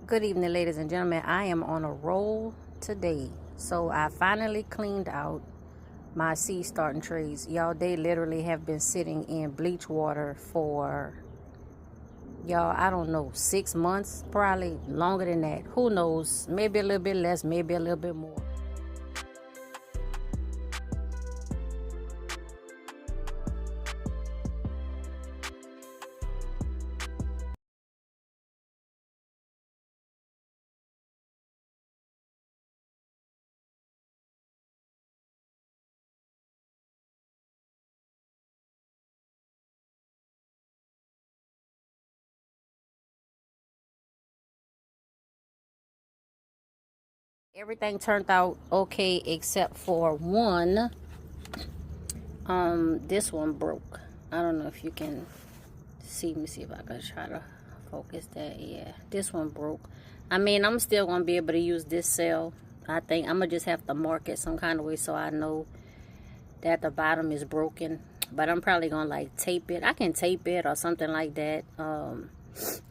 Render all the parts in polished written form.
Good evening, ladies and gentlemen. I am on a roll today. So I finally cleaned out my seed starting trays. Y'all, they literally have been sitting in bleach water for, y'all, I don't know, 6 months, probably longer than that. Who knows? Maybe a little bit less, maybe a little bit more. Everything turned out okay except for one. This one broke. I don't know if you can see. Let me see if I can try to focus that. Yeah, this one broke. I mean, I'm still gonna be able to use this cell. I think I'm gonna just have to mark it some kind of way so I know that the bottom is broken. But I'm probably gonna like tape it. I can tape it or something like that.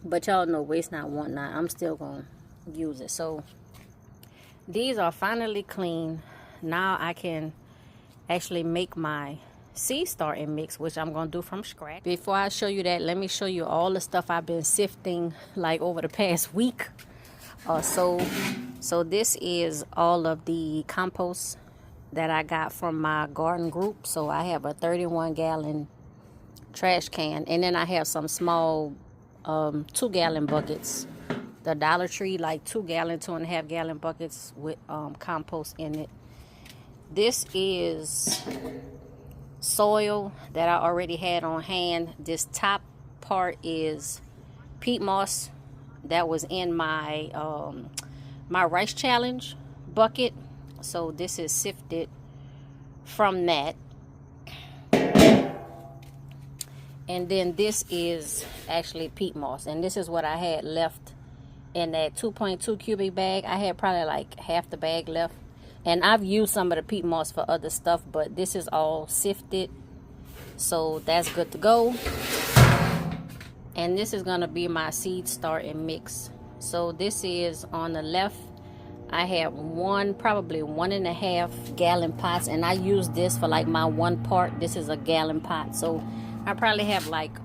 But y'all know, waste not, want not. I'm still gonna use it. So these are finally clean. Now I can actually make my seed starting mix, which I'm gonna do from scratch. Before I show you that, let me show you all the stuff I've been sifting like over the past week or so. So this is all of the compost that I got from my garden group. So I have a 31-gallon trash can, and then I have some small 2-gallon buckets. The Dollar Tree, like 2-gallon, 2.5-gallon buckets with compost in it. This is soil that I already had on hand. This top part is peat moss that was in my my rice challenge bucket. So this is sifted from that. And then this is actually peat moss, and this is what I had left in that 2.2 cubic bag. I had probably like half the bag left, and I've used some of the peat moss for other stuff, but this is all sifted, so that's good to go. And this is gonna be my seed starting mix. So this is on the left. I have probably 1.5 gallon pots, and I use this for like my 1 part. This is a gallon pot, so I probably have like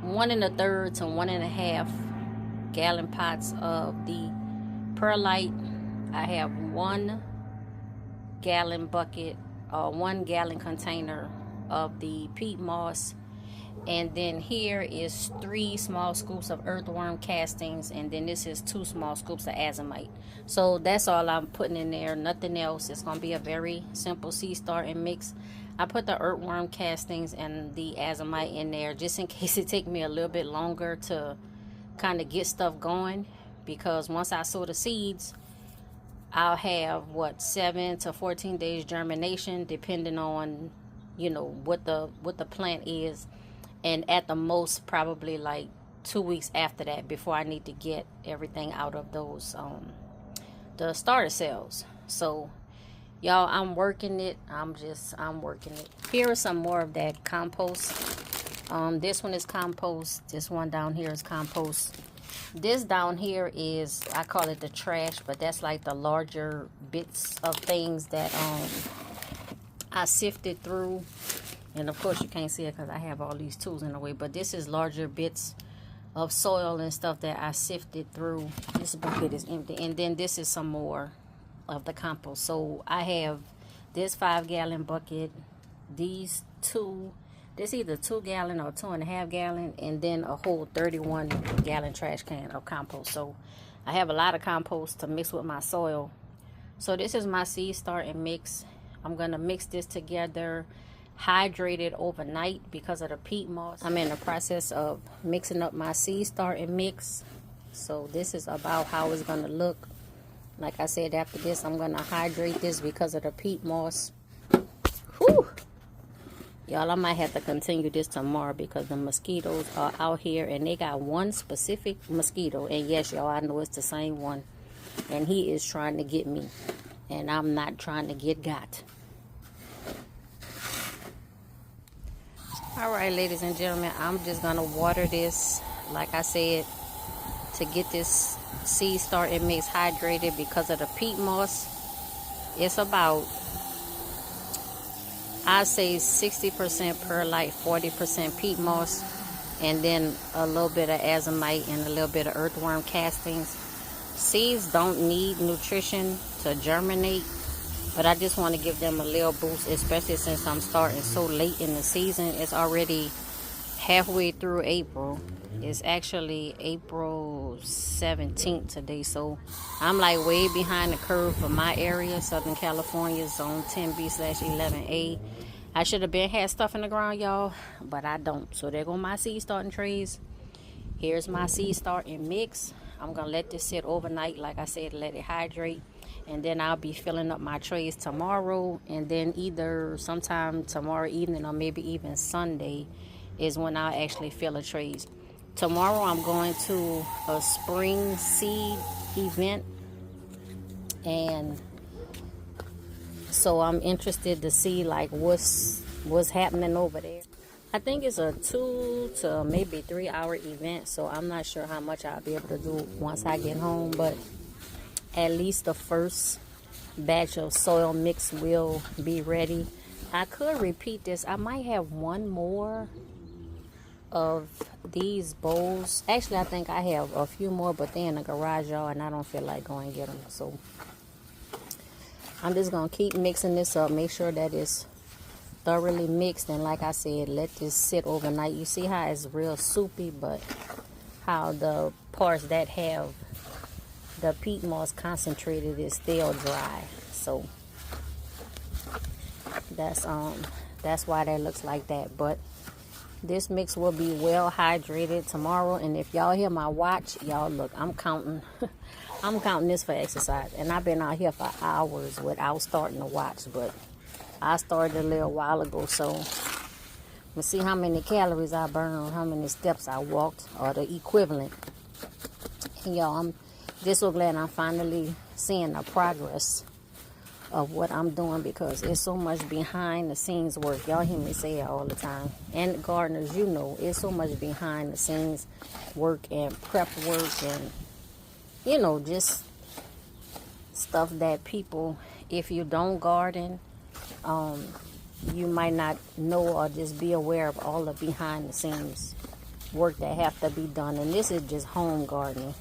1 1/3 to 1.5 gallon pots of the perlite. I have 1 gallon bucket or 1 gallon container of the peat moss, and then here is 3 small scoops of earthworm castings, and then this is 2 small scoops of azomite. So that's all I'm putting in there, nothing else. It's gonna be a very simple seed starting mix. I put the earthworm castings and the azomite in there just in case it take me a little bit longer to kind of get stuff going, because once I sow the seeds, I'll have 7 to 14 days germination, depending on, you know, what the plant is, and at the most probably like 2 weeks after that before I need to get everything out of those the starter cells. So y'all, I'm working it. I'm working it. Here is some more of that compost. This one is compost. This one down here is compost. This down here is, I call it the trash, but that's like the larger bits of things that I sifted through. And of course you can't see it because I have all these tools in the way, but this is larger bits of soil and stuff that I sifted through. This bucket is empty, and then this is some more of the compost. So I have this 5-gallon bucket, these 2, this either 2-gallon or 2.5 gallon, and then a whole 31-gallon trash can of compost. So I have a lot of compost to mix with my soil. So this is my seed starting mix. I'm gonna mix this together, hydrate it overnight because of the peat moss. I'm in the process of mixing up my seed starting mix. So this is about how it's gonna look. Like I said, after this I'm gonna hydrate this because of the peat moss. Whew. Y'all, I might have to continue this tomorrow because the mosquitoes are out here, and they got one specific mosquito, and yes, y'all, I know it's the same one, and he is trying to get me, and I'm not trying to get got. All right, ladies and gentlemen, I'm just gonna water this. Like I said, to get this seed starting mix hydrated because of the peat moss. It's about, I'd say 60% perlite, 40% peat moss, and then a little bit of azomite and a little bit of earthworm castings. Seeds don't need nutrition to germinate, but I just want to give them a little boost, especially since I'm starting so late in the season. It's already halfway through April. It's actually April 17th today, so I'm like way behind the curve for my area, Southern California, zone 10B/11A. I should have had stuff in the ground, y'all, but I don't. So there go my seed starting trays. Here's my seed starting mix. I'm gonna let this sit overnight, like I said, let it hydrate, and then I'll be filling up my trays tomorrow, and then either sometime tomorrow evening or maybe even Sunday is when I'll actually fill the trays. Tomorrow I'm going to a spring seed event, and so I'm interested to see like what's happening over there. I think it's a 2 to maybe 3 hour event, so I'm not sure how much I'll be able to do once I get home, but at least the first batch of soil mix will be ready. I could repeat this. I might have one more of these bowls. Actually, I think I have a few more, but they're in the garage, y'all, and I don't feel like going and get them. So I'm just gonna keep mixing this up, make sure that it's thoroughly mixed, and like I said, let this sit overnight. You see how it's real soupy, but how the parts that have the peat moss concentrated is still dry. So that's why that looks like that. But this mix will be well hydrated tomorrow, and if y'all hear my watch, y'all look, I'm counting I'm counting this for exercise, and I've been out here for hours without starting to watch, but I started a little while ago, so we'll see how many calories I burned, how many steps I walked, or the equivalent. And y'all, I'm just so glad I'm finally seeing the progress of what I'm doing, because it's so much behind the scenes work. Y'all hear me say it all the time, and gardeners, you know, it's so much behind the scenes work and prep work, and you know, just stuff that people, if you don't garden, you might not know or just be aware of all the behind the scenes work that have to be done. And this is just home gardening,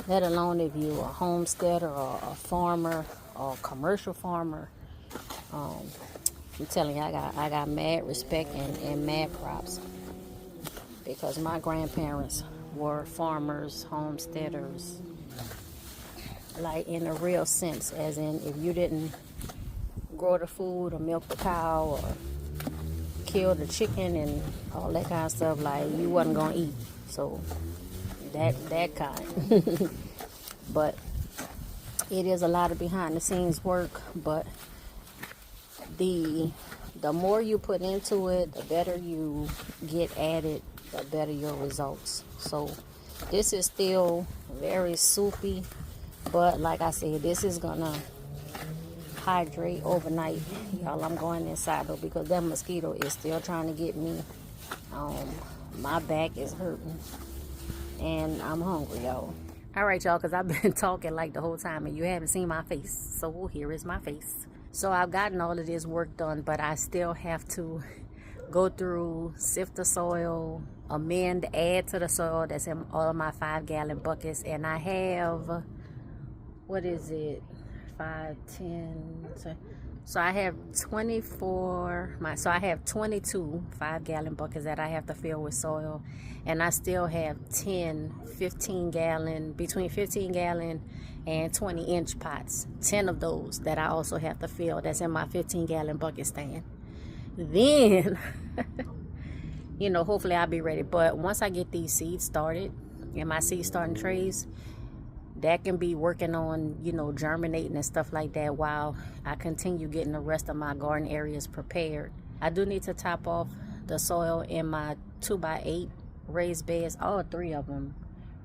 let alone if you're a homesteader or a farmer or a commercial farmer. I'm telling you, I got mad respect and mad props, because my grandparents were farmers, homesteaders, like in a real sense, as in if you didn't grow the food or milk the cow or kill the chicken and all that kind of stuff, like you wasn't gonna eat. So that kind. But it is a lot of behind the scenes work, but the more you put into it, the better you get at it, the better your results. So this is still very soupy, but like I said, this is gonna hydrate overnight. Y'all, I'm going inside though, because that mosquito is still trying to get me. My back is hurting and I'm hungry, y'all. All right, y'all, because I've been talking like the whole time and you haven't seen my face, so here is my face. So I've gotten all of this work done, but I still have to go through, sift the soil, amend, add to the soil that's in all of my 5-gallon buckets. And I have, what is it, 5, 10, so I have 24, so I have 22 5-gallon buckets that I have to fill with soil, and I still have 10 15-gallon, between 15-gallon and 20-inch pots, 10 of those that I also have to fill, that's in my 15-gallon bucket stand. Then you know, hopefully I'll be ready. But once I get these seeds started in my seed starting trays, that can be working on, you know, germinating and stuff like that while I continue getting the rest of my garden areas prepared. I do need to top off the soil in my 2x8 raised beds, all 3 of them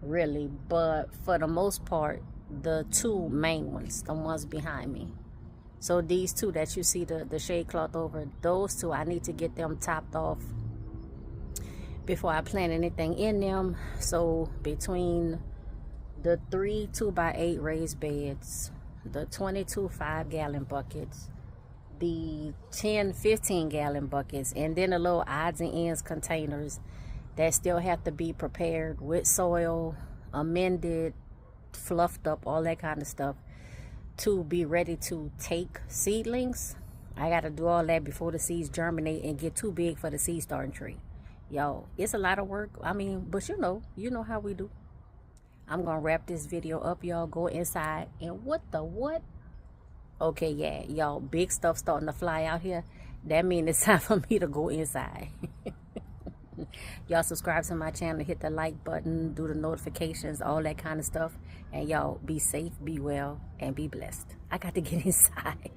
really, but for the most part, the 2 main ones, the ones behind me. So these 2 that you see the shade cloth over, those 2, I need to get them topped off before I plant anything in them. So between the 3 2x8 raised beds, the 22 5-gallon buckets, the 10 15-gallon buckets, and then the little odds and ends containers that still have to be prepared with soil, amended, fluffed up, all that kind of stuff to be ready to take seedlings. I got to do all that before the seeds germinate and get too big for the seed starting tree. Yo, it's a lot of work. I mean, but you know how we do. I'm gonna wrap this video up, y'all. Go inside. And what? Okay, yeah, y'all, big stuff starting to fly out here. That means it's time for me to go inside. Y'all subscribe to my channel, hit the like button, do the notifications, all that kind of stuff. And y'all be safe, be well, and be blessed. I got to get inside.